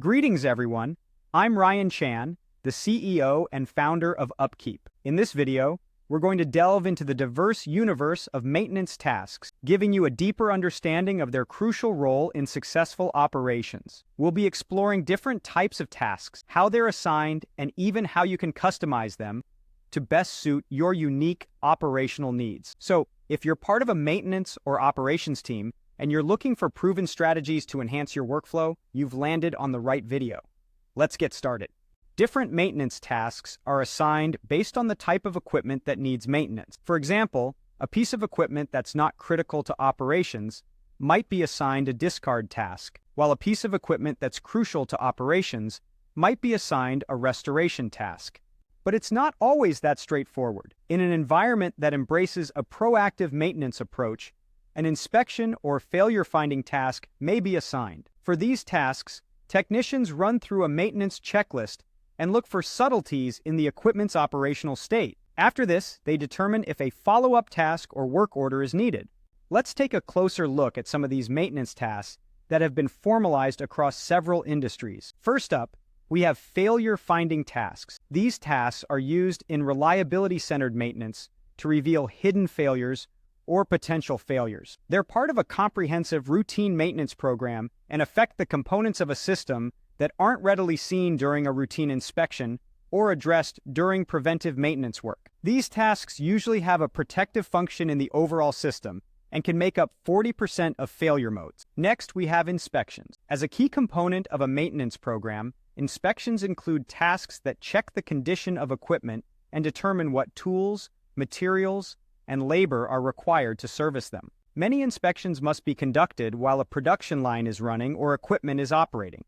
Greetings, everyone. I'm Ryan Chan, the CEO and founder of UpKeep. In this video, we're going to delve into the diverse universe of maintenance tasks, giving you a deeper understanding of their crucial role in successful operations. We'll be exploring different types of tasks, how they're assigned, and even how you can customize them to best suit your unique operational needs. So, if you're part of a maintenance or operations team, and you're looking for proven strategies to enhance your workflow, you've landed on the right video. Let's get started. Different maintenance tasks are assigned based on the type of equipment that needs maintenance. For example, a piece of equipment that's not critical to operations might be assigned a discard task, while a piece of equipment that's crucial to operations might be assigned a restoration task. But it's not always that straightforward. In an environment that embraces a proactive maintenance approach, an inspection or failure-finding task may be assigned. For these tasks, technicians run through a maintenance checklist and look for subtleties in the equipment's operational state. After this, they determine if a follow-up task or work order is needed. Let's take a closer look at some of these maintenance tasks that have been formalized across several industries. First up, we have failure-finding tasks. These tasks are used in reliability-centered maintenance to reveal hidden failures or potential failures. They're part of a comprehensive routine maintenance program and affect the components of a system that aren't readily seen during a routine inspection or addressed during preventive maintenance work. These tasks usually have a protective function in the overall system and can make up 40% of failure modes. Next, we have inspections. As a key component of a maintenance program, inspections include tasks that check the condition of equipment and determine what tools, materials, and labor are required to service them. Many inspections must be conducted while a production line is running or equipment is operating.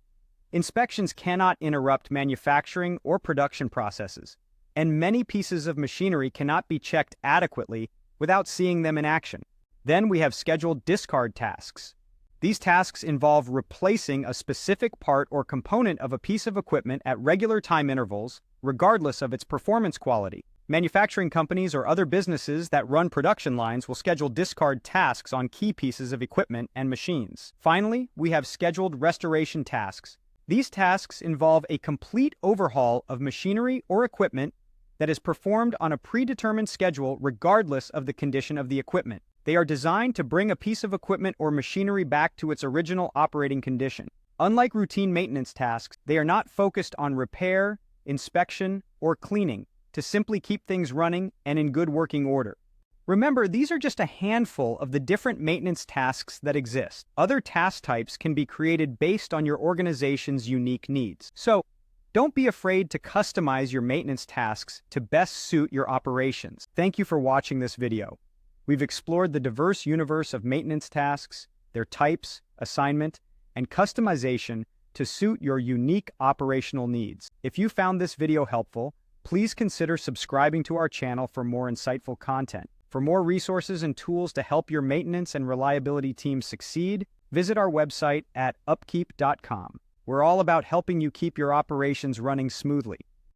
Inspections cannot interrupt manufacturing or production processes, and many pieces of machinery cannot be checked adequately without seeing them in action. Then we have scheduled discard tasks. These tasks involve replacing a specific part or component of a piece of equipment at regular time intervals, regardless of its performance quality. Manufacturing companies or other businesses that run production lines will schedule discard tasks on key pieces of equipment and machines. Finally, we have scheduled restoration tasks. These tasks involve a complete overhaul of machinery or equipment that is performed on a predetermined schedule regardless of the condition of the equipment. They are designed to bring a piece of equipment or machinery back to its original operating condition. Unlike routine maintenance tasks, they are not focused on repair, inspection, or cleaning, to simply keep things running and in good working order. Remember, these are just a handful of the different maintenance tasks that exist. Other task types can be created based on your organization's unique needs. So, don't be afraid to customize your maintenance tasks to best suit your operations. Thank you for watching this video. We've explored the diverse universe of maintenance tasks, their types, assignment, and customization to suit your unique operational needs. If you found this video helpful, please consider subscribing to our channel for more insightful content. For more resources and tools to help your maintenance and reliability teams succeed, visit our website at upkeep.com. We're all about helping you keep your operations running smoothly.